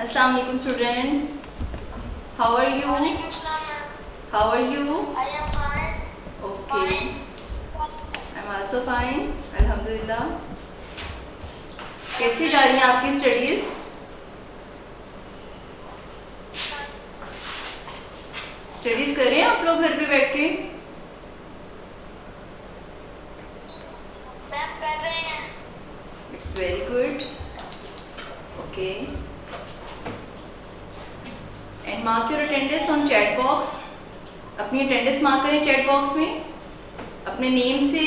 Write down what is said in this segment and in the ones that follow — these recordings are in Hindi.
Assalamu alaikum students. How are you? How are you? I am fine. Okay. I'm also fine. Alhamdulillah. कैसी जा रही हैं आपकी स्टडीज? स्टडीज कर रहे हैं आप लोग घर पे बैठ के? मैम कर रहे हैं। It's very good. Okay. And mark your attendance on chat box. अपनी अटेंडेंस मार्क करें चैट बॉक्स में। अपने नेम से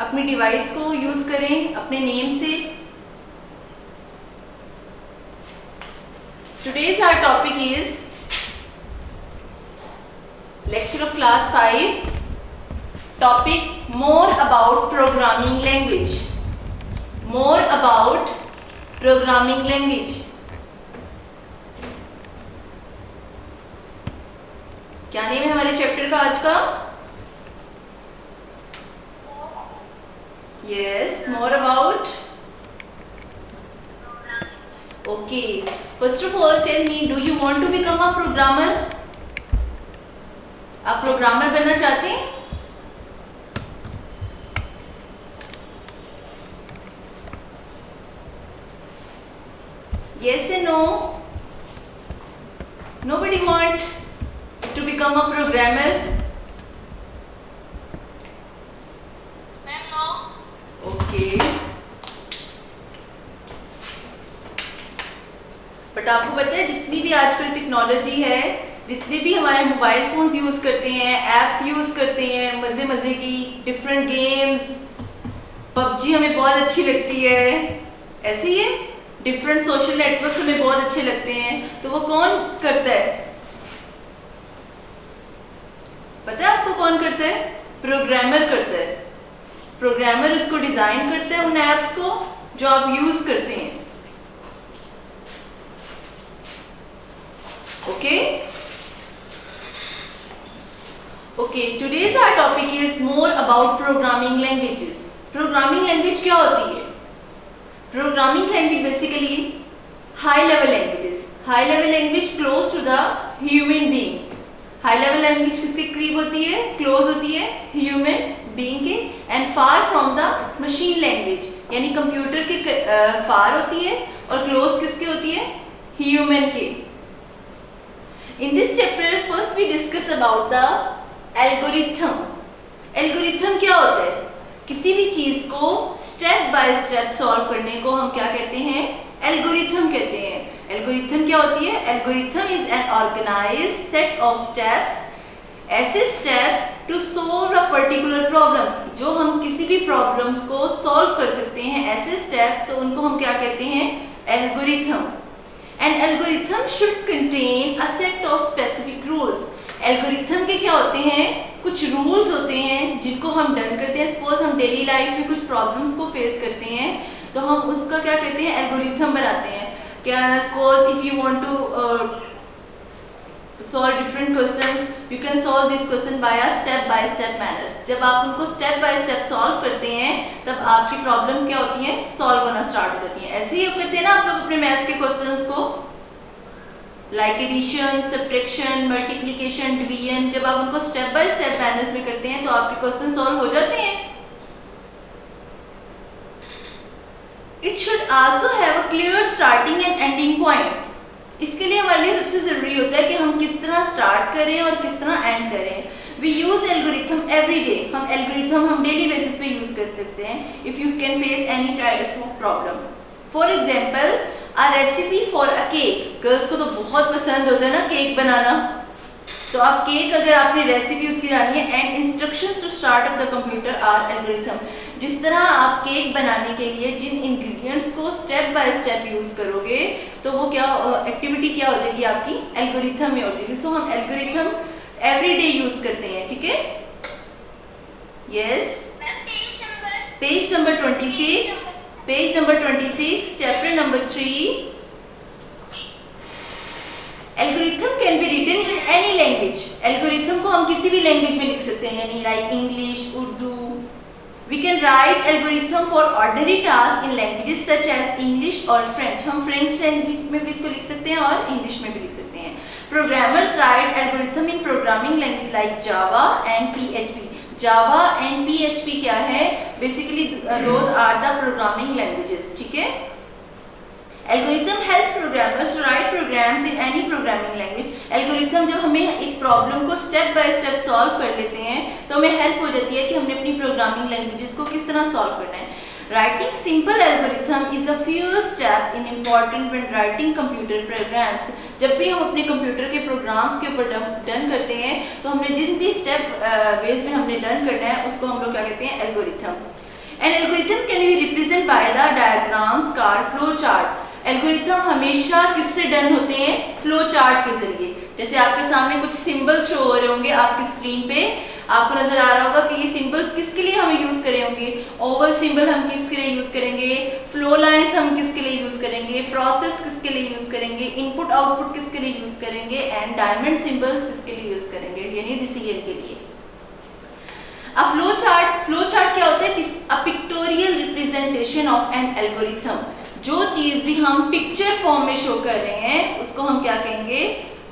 अपनी डिवाइस को यूज करें अपने नेम से। Today's our topic is lecture of class 5. Topic more about programming language. More about programming language. क्या नेम है हमारे चैप्टर का आज का? Yes, more about. Okay. First of all, tell me, do you want to become a programmer? आप प्रोग्रामर बनना चाहते हैं? Yes and no? Nobody want to become a programmer? Ma'am no. Okay. But आपको पता है जितनी भी आजकल टेक्नोलॉजी है, जितने भी हमारे मोबाइल फोन्स यूज करते हैं, एप्स यूज करते हैं, मजे मजे की डिफरेंट गेम्स, पबजी हमें बहुत अच्छी लगती है, ऐसे ही है डिफरेंट सोशल नेटवर्क हमें बहुत अच्छे लगते हैं, तो वो कौन करता है? पता है आपको कौन करता है? प्रोग्रामर करता है। प्रोग्रामर उसको डिजाइन करता है उन एप्स को जो आप यूज करते हैं। Okay okay, today's our topic is more about programming languages. Programming language क्या होती है? Programming language basically high level languages. High level language close to the human beings. High level language किसके करीब होती है? Close होती है human being के, and far from the machine language. यानी कंप्यूटर के far होती है और close किसके होती है? Human के. In this chapter, first we discuss about the algorithm. Algorithm क्या होता है? किसी भी चीज को स्टेप बाय स्टेप सॉल्व करने को हम क्या कहते हैं? एल्गोरिथम कहते हैं। एल्गोरिथम क्या होती है? Algorithm is an organized set of steps, ऐसे steps to solve a particular problem. जो हम किसी भी प्रॉब्लम्स को सॉल्व कर सकते हैं, ऐसे स्टेप्स, तो उनको हम क्या कहते हैं? Algorithm. An algorithm should contain a set of specific rules. Algorithm के क्या होते हैं? कुछ रूल्स होते हैं जिनको हम डन करते हैं। सपोज हम डेली लाइफ में कुछ प्रॉब्लम्स को फेस करते हैं, तो हम उसका क्या कहते हैं? एल्गोरिथम बनाते हैं। क्या suppose if you want to solve different questions, you can solve this question by a step by step manner. जब आप उनको step by step solve करते हैं, तब आपकी प्रॉब्लम क्या होती है? solve होना स्टार्ट हो जाती है। ऐसे ही करते हैं ना आप लोग अपने मैथ्स के क्वेश्चंस को, like addition, subtraction, multiplication, division, जब आप उनको स्टेप बाय स्टेप मैनर्स में करते हैं तो आपके क्वेश्चन सॉल्व हो जाते हैं। It should also have a clear starting and ending point. इसके लिए हमारे लिए सबसे जरूरी होता है कि हम किस तरह स्टार्ट करें और किस तरह एंड करें। We use algorithm every day. हम एल्गोरिथम हम डेली बेसिस पे यूज कर सकते हैं if you can face any type of problem. For example, a recipe for a cake. Girls को तो बहुत पसंद होता है ना केक बनाना, तो आप केक अगर आपने रेसिपी उसकी जानी है, and instructions to start up the computer are algorithm. जिस तरह आप केक बनाने के लिए जिन इंग्रेडिएंट्स को स्टेप बाय स्टेप यूज करोगे, तो वो क्या एक्टिविटी क्या हो जाएगी आपकी? एल्गोरिथम में हो जाएगी। सो हम एल्गोरिथम एवरी डे यूज करते हैं, ठीक है? Yes, page number 26, page number 26, chapter number 3। Algorithm can be written in any language. Algorithm को हम किसी भी लैंग्वेज में लिख सकते हैं, यानी like English, Urdu, We can write algorithm for ordinary tasks in languages such as English or French. हम French language में भी इसको लिख सकते हैं और English में भी लिख सकते हैं. Programmers write algorithm in programming language like Java and PHP. Java and PHP क्या है? Basically those are the programming languages. ठीक है? Algorithm help programmers to write programs in any programming language. Algorithm जब हमें एक प्रॉब्लम को स्टेप बाय स्टेप सॉल्व कर लेते हैं तो हमें हेल्प हो जाती है कि हमने अपनी प्रोग्रामिंग लैंग्वेजेस को किस तरह सॉल्व करना है. Writing simple algorithm is a first step in important when writing computer programs. जब भी हम अपने कंप्यूटर के प्रोग्राम्स के ऊपर डन करते हैं तो हमने जिन भी स्टेप वेज में हमने डन करना है उसको हम लोग क्या कहते हैं? Algorithm. An algorithm can be represented by the diagrams called flow chart. Algorithm हमेशा किससे डन होते हैं? फ्लो चार्ट के जरिए. जैसे आपके सामने कुछ सिंबल्स शो हो रहे होंगे आपकी स्क्रीन पे, आपको नजर आ रहा होगा कि ये सिंबल्स किसके लिए हमें यूज करे होंगे. ओवल सिंबल हम किसके लिए यूज करेंगे, फ्लो लाइंस हम किसके लिए यूज करेंगे, प्रोसेस किसके लिए यूज करेंगे, इनपुट आउटपुट किसके लिए यूज करेंगे, एंड डायमंड सिंबल्स किसके लिए यूज करेंगे, यानी डिसीजन के लिए. अब फ्लो चार्ट क्या होता है? अ pictorial representation of an algorithm. जो चीज भी हम पिक्चर फॉर्म में शो कर रहे हैं उसको हम क्या कहेंगे?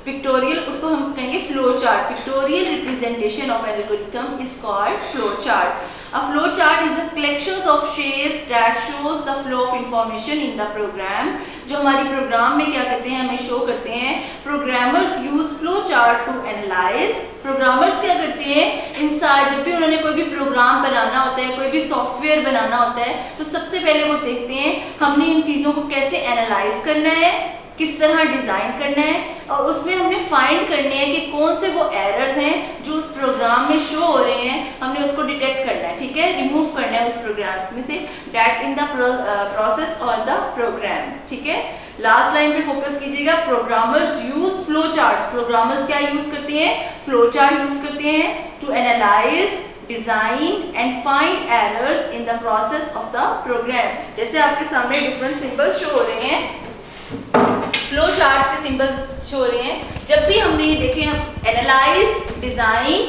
पिक्टोरियल. उसको हम कहेंगे flow chart. Pictorial representation of algorithm is called flow chart. A flow chart is a collection of shapes that shows the flow of information in the program. जो हमारी प्रोग्राम में क्या करते हैं? हमें शो करते हैं. Programmers use flow chart to analyze. Programmers क्या करते हैं? इनसाइड जब भी उन्होंने कोई भी प्रोग्राम बनाना होता है, कोई भी सॉफ्टवेयर बनाना होता है, तो सबसे पहले वो देखते हैं हमने इन चीज़ों को कैसे एनालाइज करना है, किस तरह डिज़ाइन करना है, और उसमें हमने फाइंड करने हैं कि कौन से वो एरर्स हैं जो उस प्रोग्राम में शो हो रहे हैं, हमने उसको डिटेक्ट करना है. ठीक है? रिमूव करना है उस प्रोग्राम्स में से डेट इन द प्रोसेस और द प्रोग्राम. ठीक है? लास्ट लाइन पे फोकस कीजिएगा. Programmers use flow charts. Programmers क्या यूज करते हैं? फ्लो चार्ट यूज करते हैं to analyze, design and find errors in the process of the program. जैसे आपके सामने डिफरेंट सिंबल्स शो हो रहे हैं, फ्लो चार्ट्स के सिंबल्स शो हो रहे हैं. जब भी हमने ये देखे हम analyze, design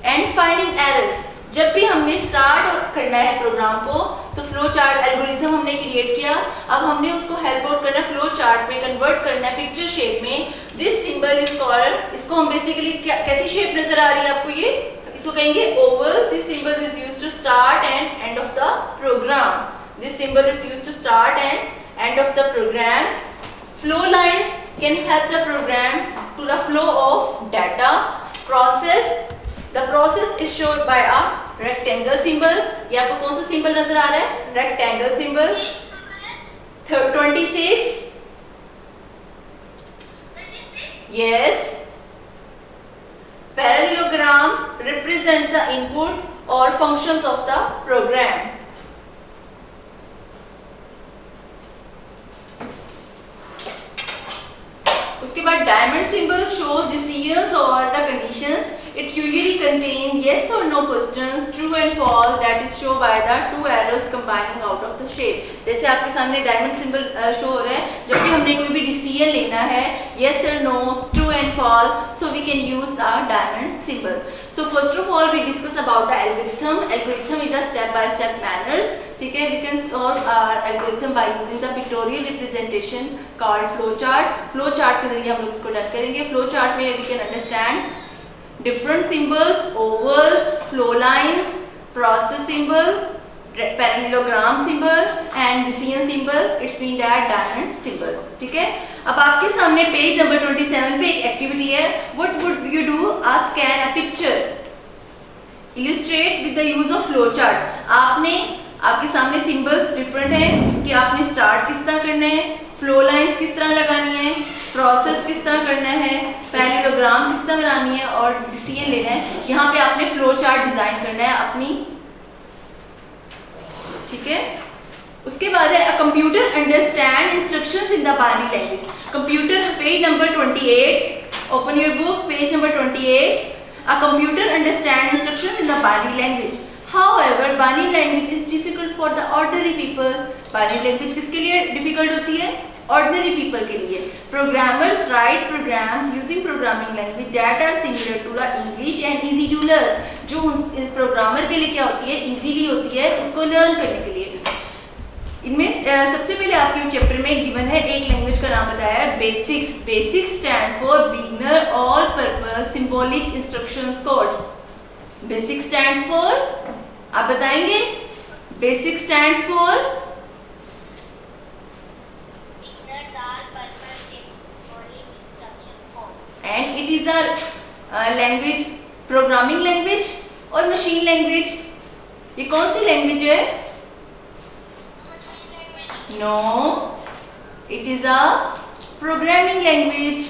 and finding errors, जब भी हमने स्टार्ट करना है प्रोग्राम को तो फ्लो चार्ट एल्गोरिथम हमने क्रिएट किया. अब हमने उसको हेल्प आउट करना है, फ्लो चार्ट में कन्वर्ट करना है पिक्चर शेप में. दिस सिंबल इज कॉल्ड, इसको हम बेसिकली कैसी शेप नजर आ रही है आपको? ये इसको कहेंगे oval. This symbol is used to start and end of the program. This symbol is used to start and end of the program. Flow lines can help the program to the flow of data. The process is shown by a rectangle symbol. ये आपको कौन सा सिंबल नजर आ रहा है? Rectangle symbol. 26. Yes. Parallelogram represents the input or functions of the program. उसके बाद डायमंड सिंबल शोज डिसीजंस और the conditions. It usually contain yes और no questions, true and false that is show by the two arrows combining out of the shape. जैसे आपके सामने डायमंड सिंबल शो हो रहा है. जब भी हमने कोई भी डिसीजन लेना है, येस और no, true and false, so we can use the diamond symbol. So first of all we discuss about the algorithm. Algorithm is a step by step manners. ठीक है? We can solve our algorithm by using the pictorial representation called flow chart. Flow chart के जरिए हम लोग इसको डन करेंगे. Flow chart में we can understand different symbols, ovals, flow lines, process symbol, parallelogram symbol and decision symbol. It's mean that diamond symbol. ठीक है? अब आपके सामने पेज नंबर 27 पे एक एक्टिविटी है. What would you do? Scan a picture. Illustrate with the use of flow chart. आपके सामने सिंबल्स डिफरेंट हैं कि आपने स्टार्ट किस तरह करना है, फ्लो लाइंस किस तरह लगानी है, प्रोसेस किस तरह करना है, पैरेललोग्राम किस तरह बनानी है और डिसीजन लेना है. यहाँ पे आपने फ्लो चार्ट डिजाइन करना है अपनी. ठीक है? उसके बाद है a computer understand instructions in the binary language. Computer page number 28. Open your book page number 28. A computer understand instructions in the binary language. However, binary language is difficult for the ordinary people. Binary language किसके लिए difficult होती है? ऑर्डिनरी पीपल के लिए। Programmers write programs using programming language that are similar to the English and easy to learn. जो प्रोग्रामर के लिए क्या होती है, इजीली होती है उसको लर्न करने के लिए। इनमें सबसे पहले आपके चैप्टर में गिवन है एक लैंग्वेज का नाम बताया है basics. Basic stand for beginner all purpose symbolic instructions code. Basic stands for, आप बताएंगे, basic stands for and it is a language, programming language और मशीन लैंग्वेज। ये कौन सी लैंग्वेज है? No, it is a programming language.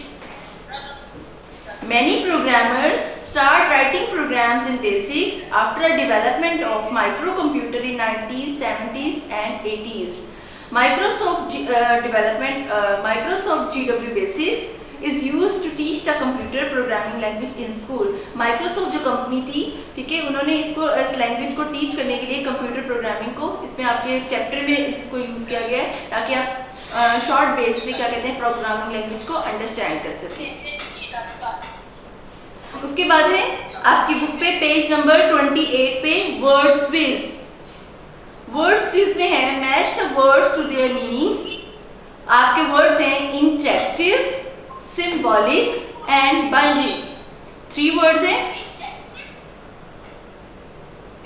Many programmers start writing programs in basics after a development of microcomputer in 90s, 70s and 80s. Microsoft GW Basics is used to teach the computer programming language in school. Microsoft जो कंपनी थी, ठीक है, उन्होंने इसको इस लैंग्वेज को टीच करने के लिए कंप्यूटर प्रोग्रामिंग को इसमें आपके चैप्टर में इसको यूज किया गया है ताकि आप शॉर्ट बेस पे क्या कहते हैं प्रोग्रामिंग लैंग्वेज को अंडरस्टैंड कर सकें। उसके बाद है आपकी बुक पे पेज नंबर 28 पे वर्ड्स विज। वर्ड्स विज में है match the words to their meanings. आपके वर्ड्स हैं interactive, symbolic and binary. 3 words हैं।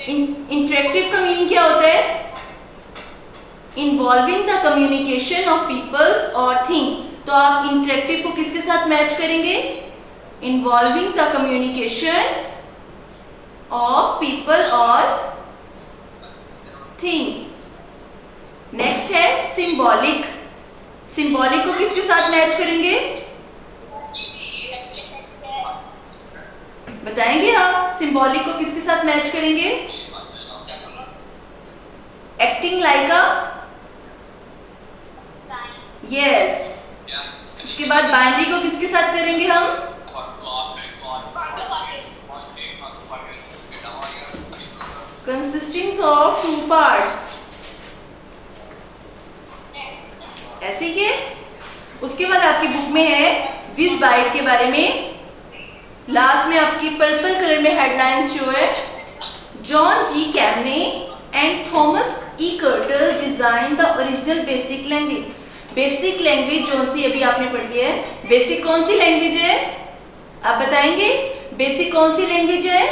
इंटरेक्टिव का मीनिंग क्या होता है? Involving the communication of peoples और थिंग। तो आप इंटरेक्टिव को किसके साथ मैच करेंगे? Involving the communication of people और थिंग्स। नेक्स्ट है सिंबॉलिक। सिंबॉलिक को किसके साथ मैच करेंगे? बताएंगे आप सिंबॉलिक को किसके साथ मैच करेंगे? एक्टिंग लाइक अ, यस। इसके बाद बाइनरी को किसके साथ करेंगे हम? Consisting of 2 parts. ऐसे ही है। उसके बाद आपकी बुक में है विज बाइट के बारे में। लास्ट में आपकी पर्पल कलर में हेडलाइंस शो है John G Kemeny and Thomas E Kurtz design the original BASIC language. BASIC language जो सी अभी आपने पढ़ लिया है। बेसिक कौन सी लैंग्वेज है? आप बताएंगे बेसिक कौन सी लैंग्वेज है?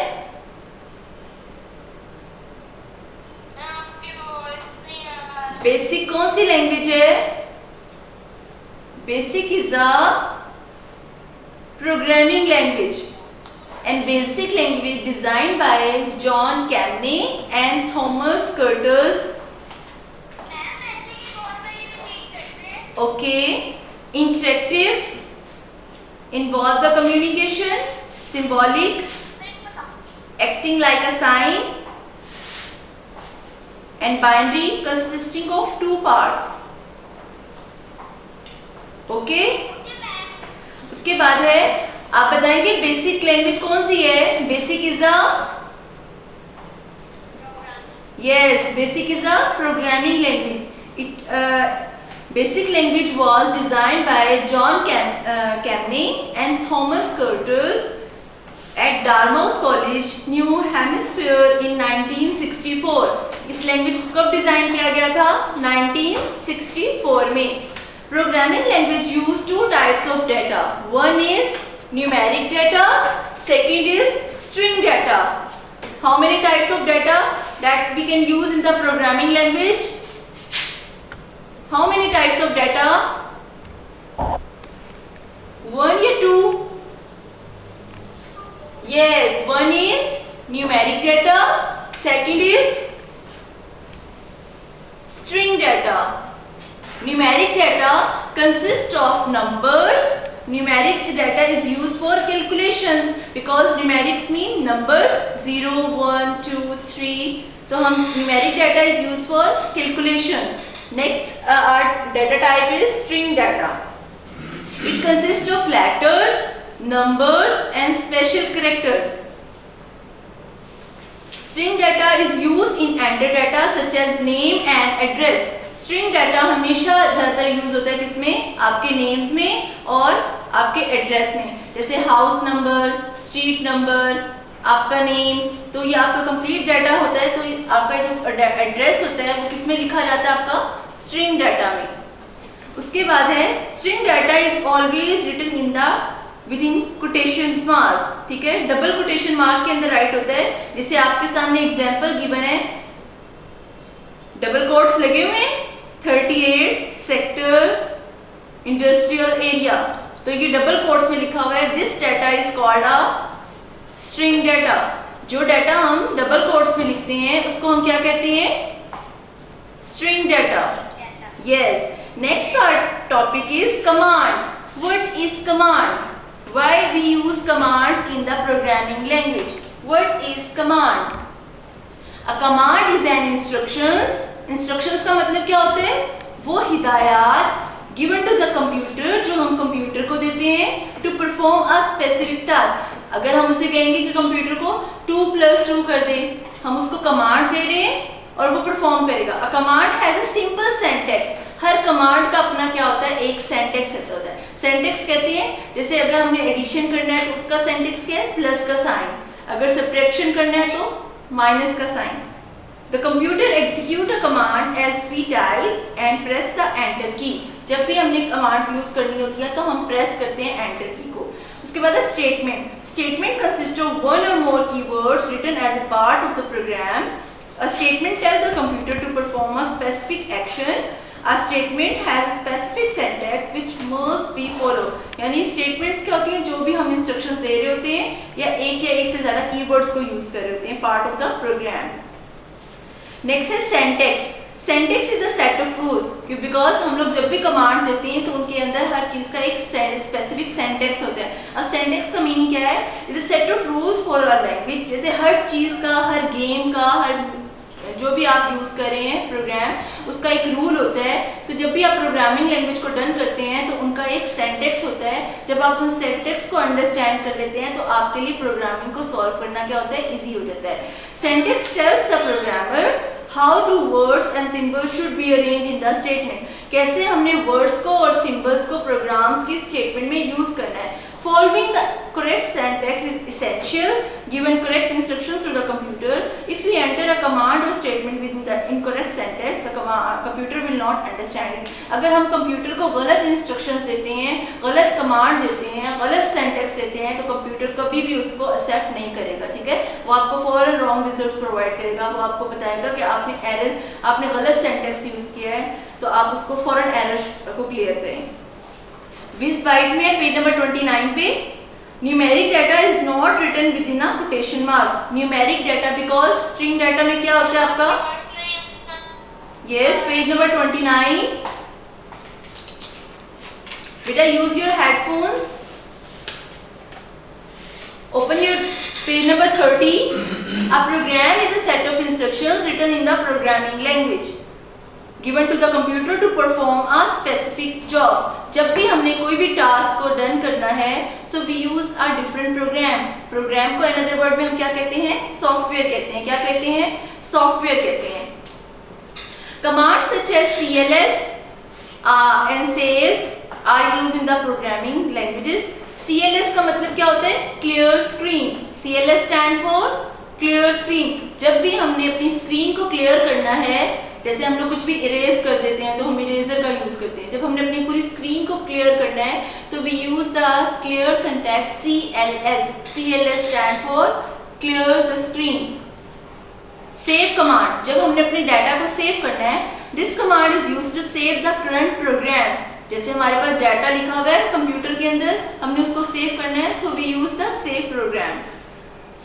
बेसिक कौन सी लैंग्वेज है? BASIC is a programming language and basic language designed by John Camne and Thomas Curtis. Okay, interactive, involve the communication, symbolic, acting like a sign, and binary consisting of 2 parts. Okay. उसके बाद है आप बताएंगे बेसिक लैंग्वेज कौन सी है? BASIC is a, yes, BASIC is a programming language. It BASIC language was designed by John Kemeny and Thomas Kurtis at Dartmouth College New Hemisphere in 1964। इस लैंग्वेज को कब डिजाइन किया गया था? 1964 में। Programming language use 2 types of data. One is numeric data, second is string data. How many types of data that we can use in the programming language? How many types of data? 1 or 2? Yes, one is numeric data, second is string data. Numeric data consists of numbers. Numeric data is used for calculations because numerics mean numbers 0, 1, 2, 3. तो हम numeric data is used for calculations. Next, our data type is string data. It consists of letters, numbers, and special characters. String data is used in AND data such as name and address. String data हमेशा ज्यादातर यूज होता है किसमें? एड्रेस में, जैसे हाउस नंबर, स्ट्रीट नंबर, आपका नेम, तो ये आपका कंप्लीट डाटा होता है। तो आपका जो एड्रेस होता है वो किस में लिखा जाता है? आपका स्ट्रिंग डाटा में। उसके बाद है string data is always written in the within quotation mark, ठीक है, डबल कोटेशन मार्क के अंदर राइट होता है। जैसे आपके सामने एग्जांपल गिवन है, डबल कोट्स लगे हुए हैं, 38 सेक्टर इंडस्ट्रियल एरिया, तो ये डबल कोट्स में लिखा हुआ है this data is called a string data. जो डाटा हम डबल कोट्स में लिखते हैं उसको हम क्या कहते हैं? String data. Yes, next topic is command. What is command? Why we use commands in the programming language? What is command? A command is an instructions. Instructions का मतलब क्या होते हैं? वो हिदायत given to the computer जो हम कंप्यूटर को देते हैं to perform a specific task. अगर हम उसे कहेंगे कि कंप्यूटर को 2 + 2 कर दे, हम उसको कमांड दे रहे हैं और वो परफॉर्म करेगा। A command has a simple syntax. Her command का अपना क्या होता है? एक सिंटैक्स होता है। सिंटैक्स कहते हैं जैसे अगर हमने एडिशन करना है तो उसका सिंटैक्स क्या है? प्लस का साइन। अगर सब्ट्रैक्शन करना है तो माइनस का sign. The computer execute a command as we type and press the enter key. जब भी हमने कमांड्स यूज करनी होती है तो हम प्रेस करते हैं एंटर की को। उसके बाद है statement. Statement consist of one or more keywords written as a part of the program. A statement tell the computer to perform a specific action. A statement has specific syntax which must be followed. यानी statements क्या होती हैं? जो भी हम instructions दे रहे होते हैं या एक से ज़्यादा keywords को use कर रहे होते हैं, part of the program. Next है syntax. Syntax is a set of rules. Because हम लोग जब भी command देते हैं तो उनके अंदर हर चीज़ का एक specific syntax होता है। अब syntax का meaning क्या है? It's a set of rules for our language. जैसे हर चीज़ का, हर game का, हर जो भी आप यूज कर रहे हैं प्रोग्राम, उसका एक रूल होता है। तो जब भी आप प्रोग्रामिंग लैंग्वेज को डन करते हैं तो उनका एक सिंटैक्स होता है। जब आप उन सिंटैक्स को अंडरस्टैंड कर लेते हैं तो आपके लिए प्रोग्रामिंग को सॉल्व करना क्या होता है? इजी हो जाता है। Syntax tells the programmer how to words and symbols should be arrange in the statement. कैसे हमने वर्ड्स को और सिंबल्स को प्रोग्राम्स की स्टेटमेंट में यूज करना है। Following the correct syntax is essential. Given correct instructions to the computer, if we enter a command or statement within the incorrect syntax, the computer will not understand it. अगर हम कंप्यूटर को गलत instructions देते हैं, गलत command देते हैं, गलत syntax देते हैं, तो कंप्यूटर कभी भी उसको accept नहीं करेगा, ठीक है? वो आपको फौरन wrong results provide करेगा। वो आपको बताएगा कि आपने गलत syntax use किया है, तो आप उसको फौरन error को clear करें। विज बाइट में पेज नंबर 29 पे numeric data is not written within a quotation mark. Numeric data because string data में क्या होता है आपका? Yes, page number 29। बेटा use your headphones, open your page number 30। A program is a set of instructions written in the programming language given to the computer to perform a specific job. जब भी हमने कोई भी टास्क को डन करना है, so we use a different program. Program को another word में हम क्या कहते हैं? सॉफ्टवेयर कहते हैं। क्या कहते हैं? सॉफ्टवेयर कहते हैं। Commands such as CLS and SAS are used in the programming languages. CLS का मतलब क्या होता है? Clear screen. CLS stand for clear screen. जब भी हमने अपनी स्क्रीन को क्लियर करना है, जैसे हम लोग कुछ भी इरेज कर देते हैं तो हम इरेजर का यूज करते हैं। जब हमने अपनी पूरी स्क्रीन को क्लियर करना है तो we use the clear syntax CLS. CLS stand for clear the screen. Save command, जब हमने अपने डाटा को सेव करना है, this command is used to save the current program. जैसे हमारे पास डाटा लिखा हुआ है कंप्यूटर के अंदर, हमने उसको सेव करना है, so we use the save program.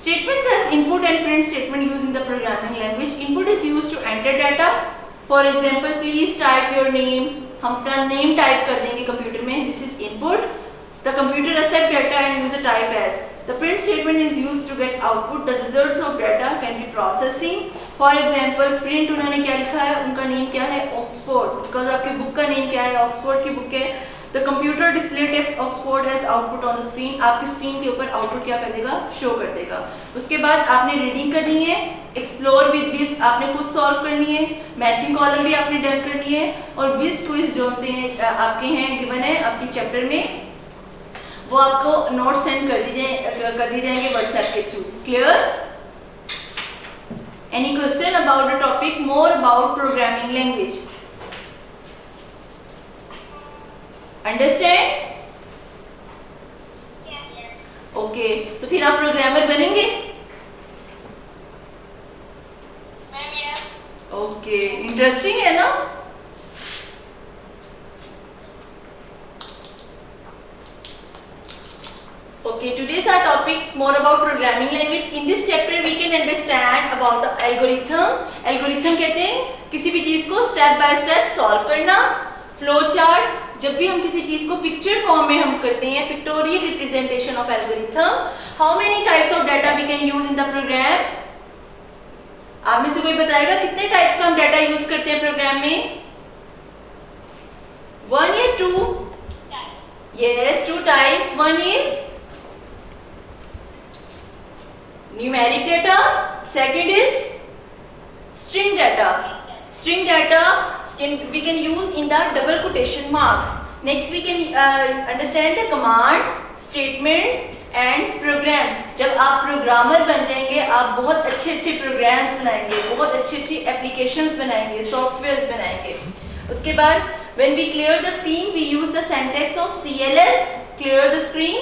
Statements as input and print statement used in the programming language. Input is used to enter data. For example, please type your name. हम अपना name type कर देंगे कंप्यूटर में. This is input. The computer accept data and use a type as. The print statement is used to get output. The results of data can be processing. For example, print उन्होंने क्या लिखा है? उनका name क्या है? Oxford. Because आपकी book का name क्या है? Oxford की book है. The computer display text Oxford as output on the screen. आपकी स्क्रीन के ऊपर आउटपुट क्या कर देगा? शो कर देगा। उसके बाद आपने रीडिंग करनी है, एक्सप्लोर विद विज आपने खुद सॉल्व करनी है, मैचिंग कॉलम भी आपने डन करनी है, और विज क्विज जो से आपके हैं गिवन है आपकी चैप्टर में, वो आपको नोट सेंड कर दी जाएंगे व्हाट्सएप के through. Clear? Any question about the topic more about programming language? Understand? Yes. Okay, तो फिर आप प्रोग्रामर बनेंगे? Ma'am, yes. Okay, इंटरेस्टिंग है ना? Okay, today's our topic more about programming language. In this chapter we can understand about the algorithm. Algorithm कहते हैं किसी भी चीज को स्टेप बाय स्टेप सॉल्व करना। फ्लो चार्ट, जब भी हम किसी चीज को पिक्चर फॉर्म में हम करते हैं, pictorial representation of algorithm. How many types of data we can use in the program? आप में से कोई बताएगा कितने टाइप्स का हम डाटा यूज करते हैं प्रोग्राम में? 1 या 2? Yes, 2 types. One is numeric data, second is string data. String data we can use in the double quotation marks. Next we can understand the command, statements and program. जब आप प्रोग्रामर बन जाएंगे आप बहुत अच्छे अच्छे प्रोग्राम्स बनाएंगे, बहुत अच्छी अच्छी एप्लीकेशंस बनाएंगे, सॉफ्टवेयर्स बनाएंगे। उसके बाद when we clear the screen we use the syntax of CLS, clear the screen.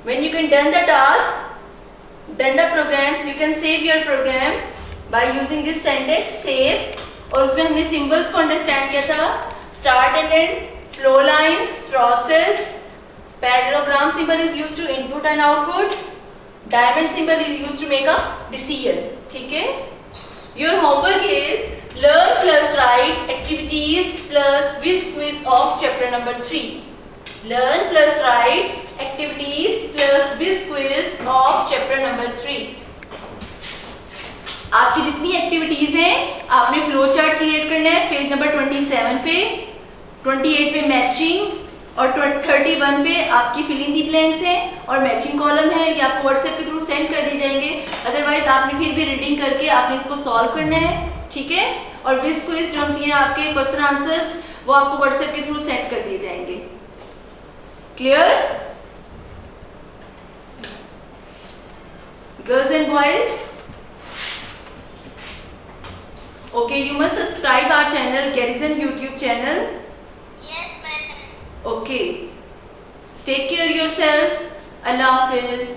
When you can done the task, done the program, you can save your program by using this syntax save. और उसमें हमने सिंबल्स को अंडरस्टैंड किया था, start and end, flow lines, process, parallelogram symbol is used to input and output, diamond symbol is used to make a decision. ठीक है? Your homework is learn plus write activities plus whiz quiz of chapter number 3। Learn plus write activities plus whiz quiz of chapter number 3। आपकी जितनी एक्टिविटीज हैं आपने फ्लो चार्ट क्रिएट करना है पेज नंबर 27 पे, 28 पे मैचिंग और 31 पे आपकी फिलिंग दी ब्लैंक्स हैं और मैचिंग कॉलम है। ये आपको व्हाट्सएप के थ्रू सेंड कर दी जाएंगे। अदरवाइज आपने फिर भी रीडिंग करके आपने इसको सॉल्व करना है। ठीक है? और विज क्विज जो सी हैं आपके क्वेश्चन आंसर्स वो आपको व्हाट्सएप के थ्रू सेंड कर दिए जाएंगे। Clear? Girls and boys? Okay, you must subscribe our channel, Garrison YouTube channel. Yes, ma'am. Okay. Take care yourself. Allah Hafiz.